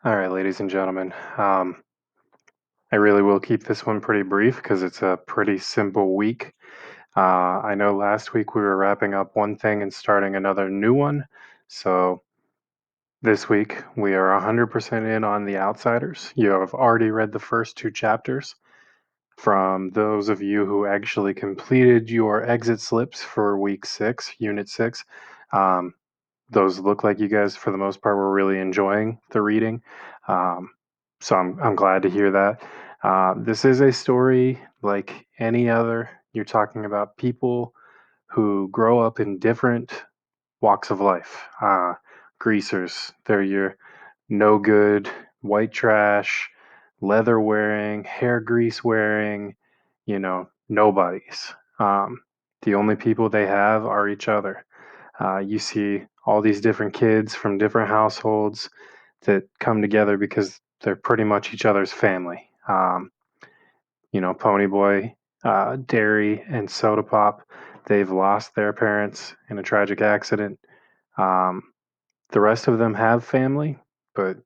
All right, ladies and gentlemen. I really will keep this one pretty brief because it's a pretty simple week. I know last week we were wrapping up one thing and starting another new one. So this week we are 100% in on The Outsiders. You have already read the first two chapters. From those of you who actually completed your exit slips for week 6, unit 6, um, those look like you guys, for the most part, were really enjoying the reading. Um, so I'm glad to hear that. This is a story like any other. You're talking about people who grow up in different walks of life. Greasers, they're your no good, white trash, leather wearing, hair grease wearing, nobodies. The only people they have are each other. You see all these different kids from different households that come together because they're pretty much each other's family. Ponyboy, Dairy, and Soda Pop, they've lost their parents in a tragic accident. Um, the rest of them have family, but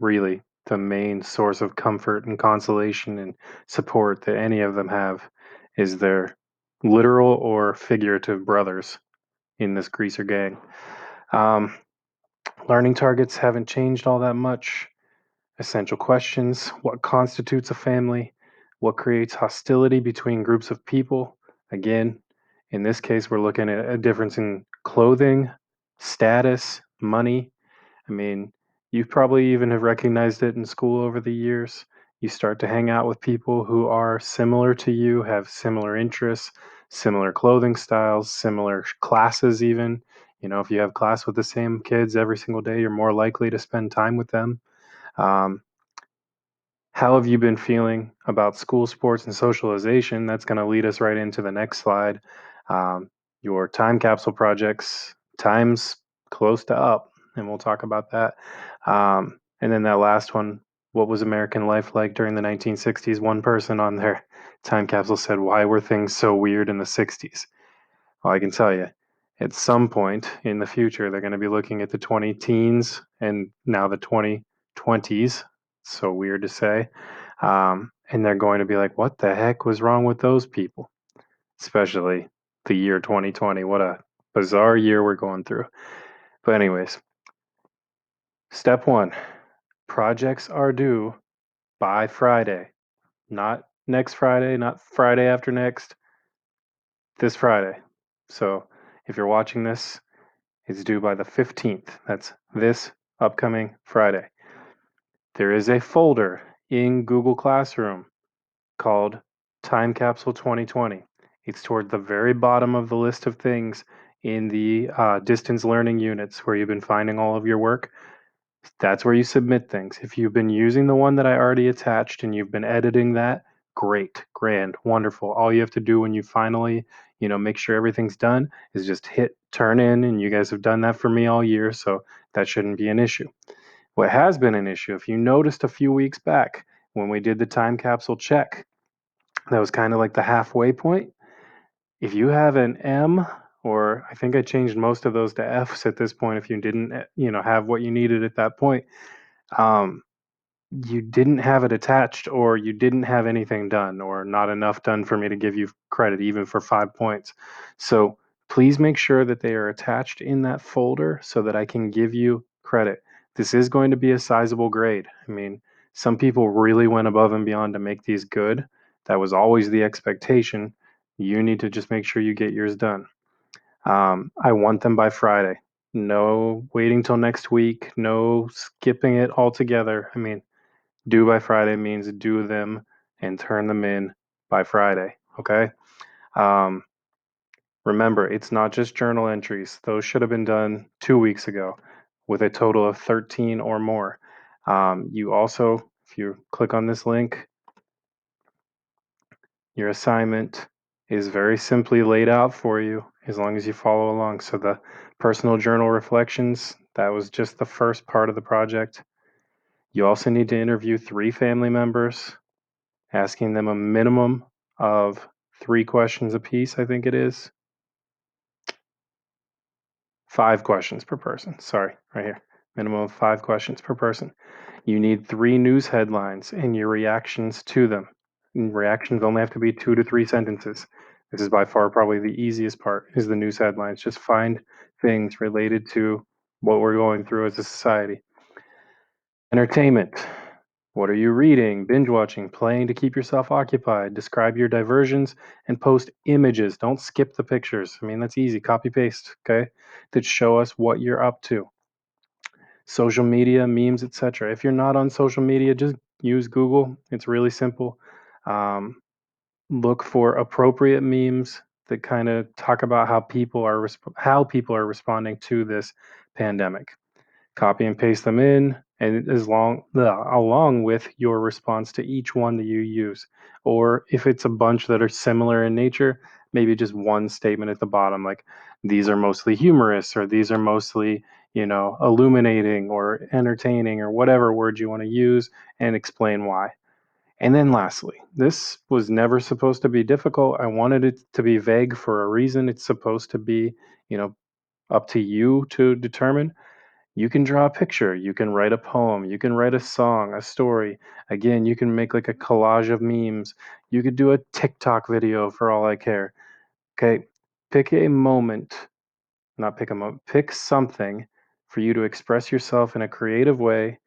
really the main source of comfort and consolation and support that any of them have is their literal or figurative brothers in this greaser gang. Um, Learning targets haven't changed all that much. Essential questions: what constitutes a family? What creates hostility between groups of people? Again, in this case, we're looking at a difference in clothing, status, money. I mean, you probably even have recognized it in school over the years. You start to hang out with people who are similar to you, have similar interests, similar clothing styles, similar classes, even. If you have class with the same kids every single day, you're more likely to spend time with them. Um, how have you been feeling about school sports and socialization? That's going to lead us right into the next slide. Um, your time capsule projects, time's close to up, and we'll talk about that. And then that last one, what was American life like during the 1960s? One person on their time capsule said, "Why were things so weird in the 60s?" Well, I can tell you, at some point in the future, they're going to be looking at the 20 teens and now the 2020s. So weird to say. And they're going to be like, what the heck was wrong with those people? Especially the year 2020. What a bizarre year we're going through. But, anyways, step one: projects are due by Friday, not next Friday, not Friday after next, this Friday. So, if you're watching this, it's due by the 15th. That's this upcoming Friday. There is a folder in Google Classroom called Time Capsule 2020. It's toward the very bottom of the list of things in the distance learning units where you've been finding all of your work. That's where you submit things. If you've been using the one that I already attached and you've been editing that, great, grand, wonderful. All you have to do when you finally, make sure everything's done is just hit turn in, and you guys have done that for me all year, so that shouldn't be an issue. What has been an issue, if you noticed a few weeks back when we did the time capsule check, that was kind of like the halfway point. If you have an M, or I think I changed most of those to Fs at this point, if you didn't, have what you needed at that point, um, you didn't have it attached, or you didn't have anything done, or not enough done for me to give you credit even for 5 points. So please make sure that they are attached in that folder so that I can give you credit. This is going to be a sizable grade. I mean, some people really went above and beyond to make these good. That was always the expectation. You need to just make sure you get yours done. I want them by Friday. No waiting till next week. No skipping it altogether. I mean, due by Friday means do them and turn them in by Friday. Okay. Um, Remember, it's not just journal entries. Those should have been done 2 weeks ago with a total of 13 or more. You also, if you click on this link, your assignment is very simply laid out for you as long as you follow along. So the personal journal reflections, that was just the first part of the project. You also need to interview 3 family members, asking them a minimum of 3 questions apiece, I think it is. 5 questions per person. Sorry, right here. Minimum of 5 questions per person. You need 3 news headlines and your reactions to them. And reactions only have to be 2 to 3 sentences. This is by far probably the easiest part is the news headlines. Just find things related to what we're going through as a society. Entertainment. What are you reading, binge watching, playing to keep yourself occupied? Describe your diversions and post images. Don't skip the pictures. I mean, that's easy. Copy paste, okay? That show us what you're up to. Social media, memes, etc. If you're not on social media, just use Google. It's really simple. Um, Look for appropriate memes that kind of talk about how people are responding to this pandemic. Copy and paste them in, and along with your response to each one that you use. Or if it's a bunch that are similar in nature, maybe just one statement at the bottom, like these are mostly humorous, or these are mostly, illuminating or entertaining, or whatever word you want to use, and explain why. And then lastly, this was never supposed to be difficult. I wanted it to be vague for a reason. It's supposed to be, you know, up to you to determine. You can draw a picture, you can write a poem, you can write a song, a story. Again, you can make like a collage of memes. You could do a TikTok video for all I care. Okay, pick a moment, not pick a moment, pick something for you to express yourself in a creative way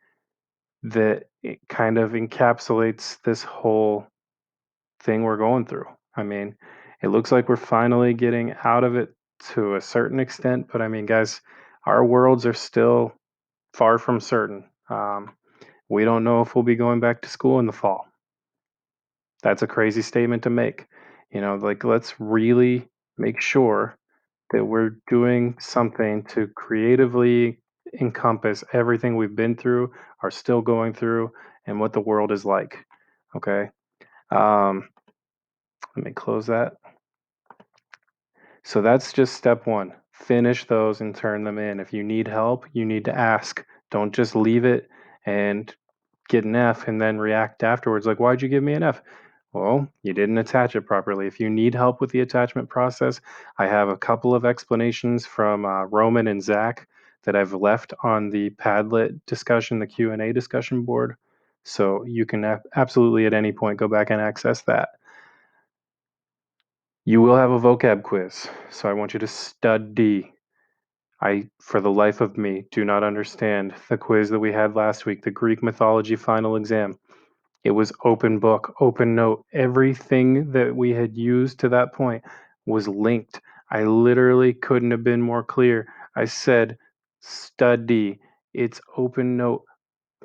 that it kind of encapsulates this whole thing we're going through. I mean, it looks like we're finally getting out of it to a certain extent, but I mean, guys, our worlds are still far from certain. We don't know if we'll be going back to school in the fall. That's a crazy statement to make. Like, let's really make sure that we're doing something to creatively encompass everything we've been through, are still going through, and what the world is like. Okay. Um, Let me close that. So that's just step one. Finish those and turn them in. If you need help, you need to ask. Don't just leave it and get an F and then react afterwards like, why'd you give me an F? Well, you didn't attach it properly. If you need help with the attachment process, I have a couple of explanations from Roman and Zach that I've left on the Padlet discussion, the Q&A discussion board. So you can absolutely at any point go back and access that. You will have a vocab quiz, so I want you to study. I, for the life of me, do not understand the quiz that we had last week, the Greek mythology final exam. It was open book, open note. Everything that we had used to that point was linked. I literally couldn't have been more clear. I said, study. It's open note.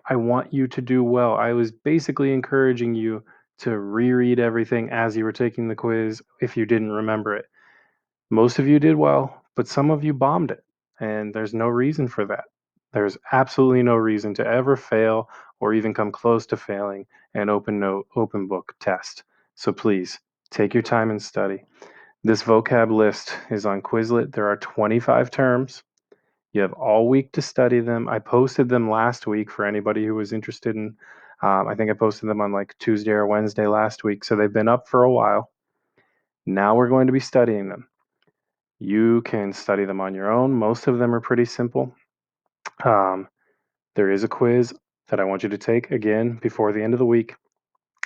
I want you to do well. I was basically encouraging you to reread everything as you were taking the quiz if you didn't remember it. Most of you did well, but some of you bombed it, and there's no reason for that. There's absolutely no reason to ever fail or even come close to failing an open note, open book test. So please take your time and study. This vocab list is on Quizlet. There are 25 terms. You have all week to study them. I posted them last week for anybody who was interested in. I think I posted them on like Tuesday or Wednesday last week, so they've been up for a while. Now we're going to be studying them. You can study them on your own. Most of them are pretty simple. Um, there is a quiz that I want you to take again before the end of the week.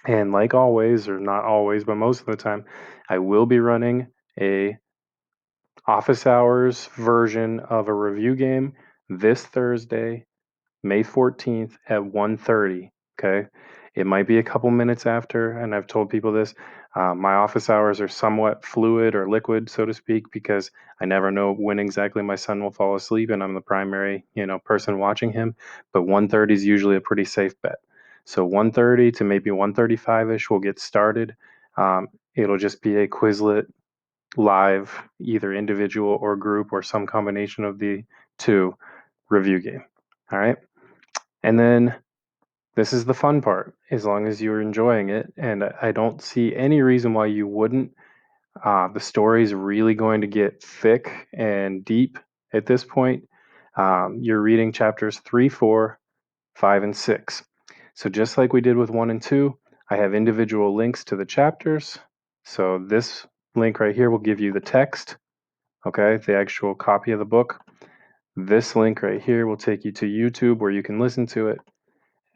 And like always, or not always, but most of the time, I will be running a office hours version of a review game this Thursday, May 14th at 1:30. Okay. It might be a couple minutes after, and I've told people this. My office hours are somewhat fluid or liquid, so to speak, because I never know when exactly my son will fall asleep, and I'm the primary, person watching him. But 1:30 is usually a pretty safe bet. So 1:30 to maybe 1:35ish, we'll get started. It'll just be a Quizlet live, either individual or group or some combination of the two review game. All right. And then this is the fun part, as long as you're enjoying it. And I don't see any reason why you wouldn't. The story is really going to get thick and deep at this point. You're reading chapters 3, 4, 5, and 6. So just like we did with 1 and 2, I have individual links to the chapters. So this link right here will give you the text, okay, the actual copy of the book. This link right here will take you to YouTube where you can listen to it.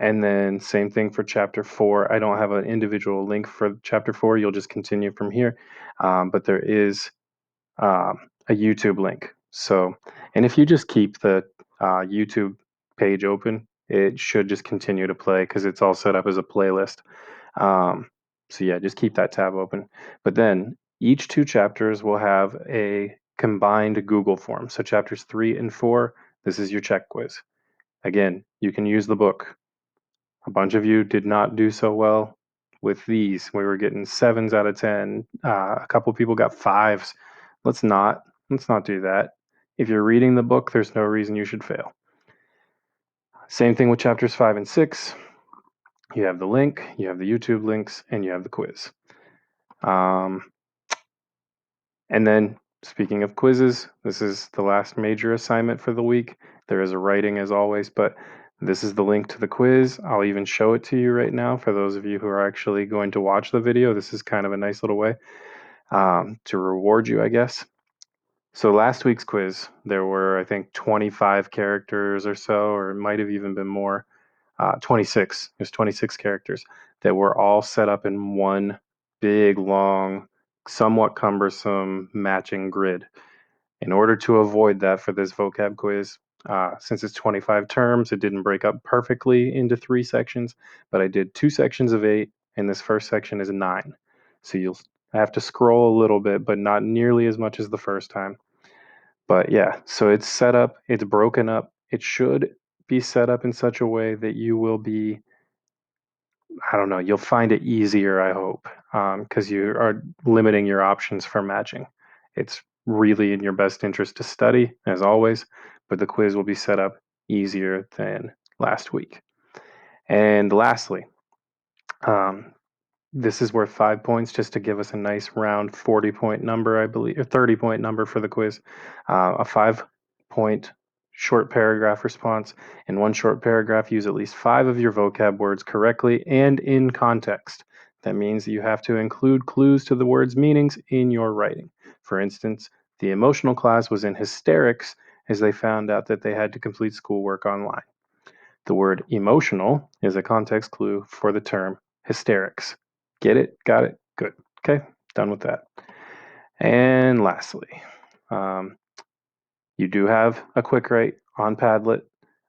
And then same thing for chapter 4. I don't have an individual link for chapter 4. You'll just continue from here. But there is a YouTube link. So, and if you just keep the YouTube page open, it should just continue to play because it's all set up as a playlist. Um, so yeah, just keep that tab open. But then each two chapters will have a combined Google form. So chapters 3 and 4, this is your check quiz. Again, you can use the book. A bunch of you did not do so well with these. We were getting 7s out of 10. A couple people got 5s. Let's not. Let's not do that. If you're reading the book, there's no reason you should fail. Same thing with chapters 5 and 6. You have the link, you have the YouTube links, and you have the quiz. And then, speaking of quizzes, this is the last major assignment for the week. There is a writing as always, but this is the link to the quiz. I'll even show it to you right now for those of you who are actually going to watch the video. This is kind of a nice little way to reward you, I guess. So last week's quiz, there were, I think, 25 characters or so, or it might have even been more. 26. There's 26 characters that were all set up in one big, long, somewhat cumbersome matching grid. In order to avoid that for this vocab quiz, since it's 25 terms, it didn't break up perfectly into 3 sections, but I did 2 sections of 8, and this first section is 9. So you'll have to scroll a little bit, but not nearly as much as the first time. But yeah, so it's set up, it's broken up. It should be set up in such a way that you will be, I don't know, you'll find it easier, I hope, because you are limiting your options for matching. It's really in your best interest to study, as always, but the quiz will be set up easier than last week. And lastly, um, this is worth 5 points just to give us a nice round 40-point number, I believe, or 30-point number for the quiz. A 5-point short paragraph response. In one short paragraph, use at least 5 of your vocab words correctly and in context. That means that you have to include clues to the words' meanings in your writing. For instance, the emotional class was in hysterics as they found out that they had to complete schoolwork online. The word emotional is a context clue for the term hysterics. Get it? Got it? Good. Okay, done with that. And lastly, you do have a quick write on Padlet.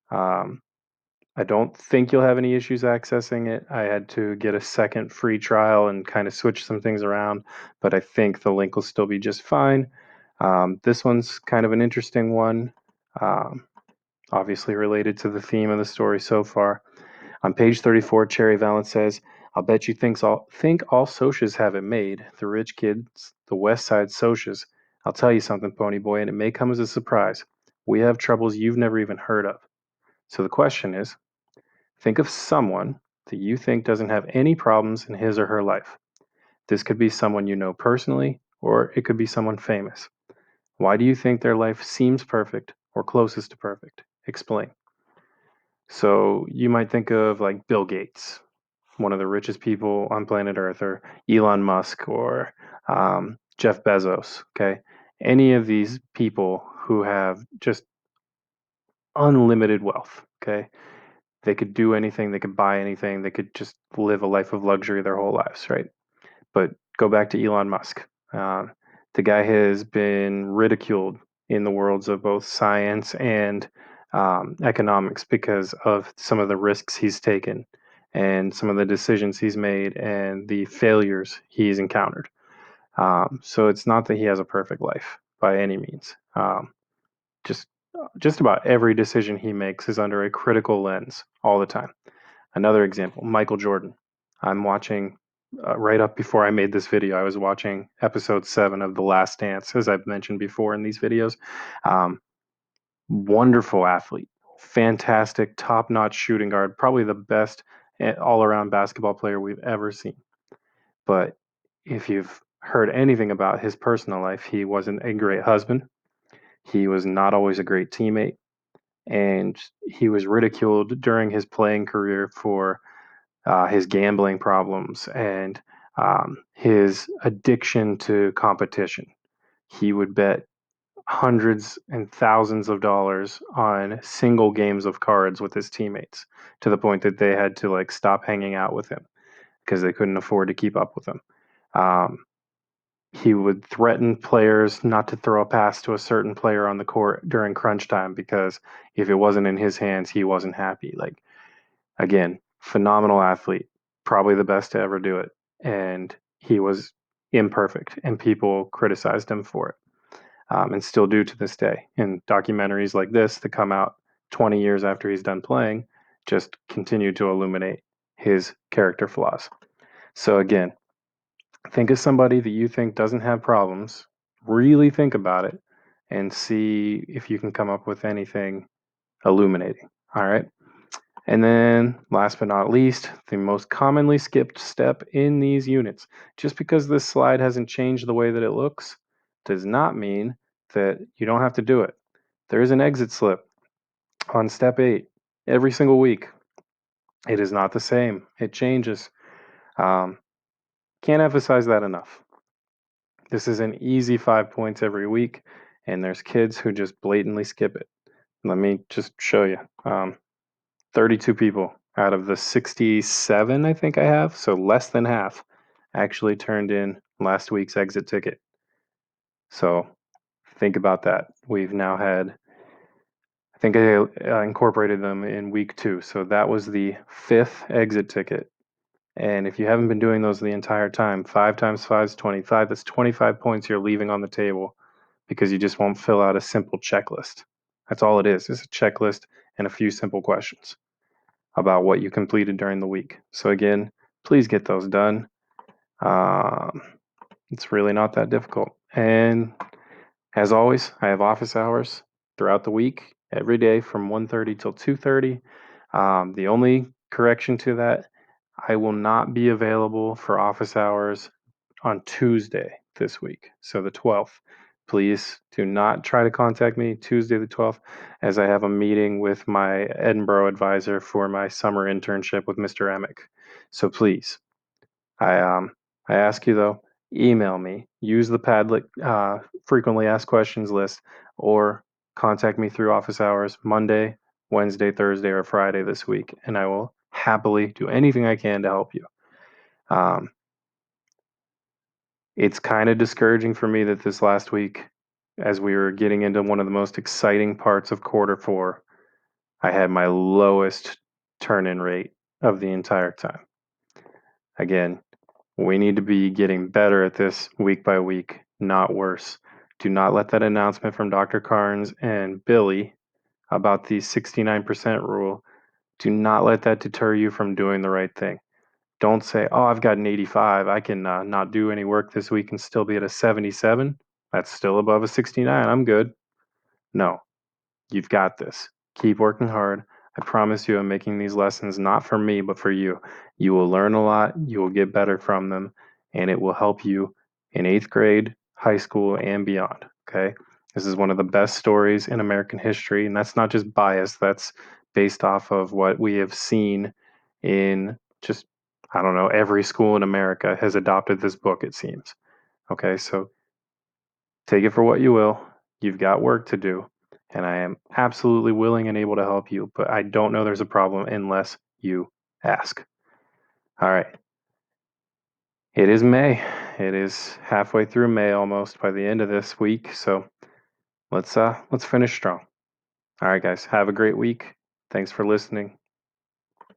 I don't think you'll have any issues accessing it. I had to get a second free trial and kind of switch some things around, but I think the link will still be just fine. This one's kind of an interesting one, obviously related to the theme of the story so far. On page 34, Cherry Valance says, I'll bet you think all socias have it made. The rich kids, the West Side socias. I'll tell you something, Pony Boy, and it may come as a surprise. We have troubles you've never even heard of. So the question is, think of someone that you think doesn't have any problems in his or her life. This could be someone you know personally, or it could be someone famous. Why do you think their life seems perfect or closest to perfect? Explain. So you might think of like Bill Gates, one of the richest people on planet Earth, or Elon Musk, or Jeff Bezos. Okay, any of these people who have just unlimited wealth. Okay, they could do anything, they could buy anything, they could just live a life of luxury their whole lives, right? But go back to Elon Musk. The guy has been ridiculed in the worlds of both science and economics because of some of the risks he's taken and some of the decisions he's made and the failures he's encountered. So it's not that he has a perfect life by any means. Just just about every decision he makes is under a critical lens all the time. Another example, Michael Jordan. I'm watching right up before I made this video, I was watching episode 7 of The Last Dance, as I've mentioned before in these videos. Um, Wonderful athlete, fantastic, top notch shooting guard, probably the best all around basketball player we've ever seen. But if you've heard anything about his personal life, he wasn't a great husband. He was not always a great teammate. And he was ridiculed during his playing career for his gambling problems and his addiction to competition. He would bet hundreds and thousands of dollars on single games of cards with his teammates to the point that they had to like stop hanging out with him because they couldn't afford to keep up with him. Um, he would threaten players not to throw a pass to a certain player on the court during crunch time because if it wasn't in his hands, he wasn't happy. Like, again, phenomenal athlete, probably the best to ever do it. And he was imperfect, and people criticized him for it, and still do to this day. And documentaries like this that come out 20 years after he's done playing just continue to illuminate his character flaws. So, again, think of somebody that you think doesn't have problems, really think about it, and see if you can come up with anything illuminating. All right. And then, last but not least, the most commonly skipped step in these units. Just because this slide hasn't changed the way that it looks does not mean that you don't have to do it. There is an exit slip on step 8 every single week. It is not the same, it changes. Um, can't emphasize that enough. This is an easy 5 points every week, and there's kids who just blatantly skip it. Let me just show you. 32 people out of the 67 I think I have, so less than half, actually turned in last week's exit ticket. So think about that. We've now had, I think I incorporated them in week 2, so that was the 5th exit ticket. And if you haven't been doing those the entire time, 5 times 5 is 25. That's 25 points you're leaving on the table because you just won't fill out a simple checklist. That's all it is. It's a checklist and a few simple questions about what you completed during the week. So again, please get those done. Um, it's really not that difficult. And as always, I have office hours throughout the week, every day from 1:30 till 2:30. The only correction to that, I will not be available for office hours on Tuesday this week, so the 12th. Please do not try to contact me Tuesday the 12th, as I have a meeting with my Edinburgh advisor for my summer internship with Mr. Emick. So please, I I ask you though, email me, use the Padlet frequently asked questions list, or contact me through office hours Monday, Wednesday, Thursday, or Friday this week, and I will happily do anything I can to help you. Um, it's kind of discouraging for me that this last week, as we were getting into one of the most exciting parts of quarter 4, I had my lowest turn in rate of the entire time. Again, we need to be getting better at this week by week, not worse. Do not let that announcement from Dr. Carnes and Billy about the 69% rule, do not let that deter you from doing the right thing. Don't say, oh, I've got an 85. I can not do any work this week and still be at a 77. That's still above a 69. I'm good. No, you've got this. Keep working hard. I promise you, I'm making these lessons not for me, but for you. You will learn a lot, you will get better from them, and it will help you in 8th grade, high school, and beyond. Okay? This is one of the best stories in American history, and that's not just bias, that's based off of what we have seen in just, I don't know, every school in America has adopted this book, it seems. Okay, so take it for what you will. You've got work to do, and I am absolutely willing and able to help you, but I don't know there's a problem unless you ask. All right. It is May. It is halfway through May almost by the end of this week, so let's finish strong. All right, guys. Have a great week. Thanks for listening.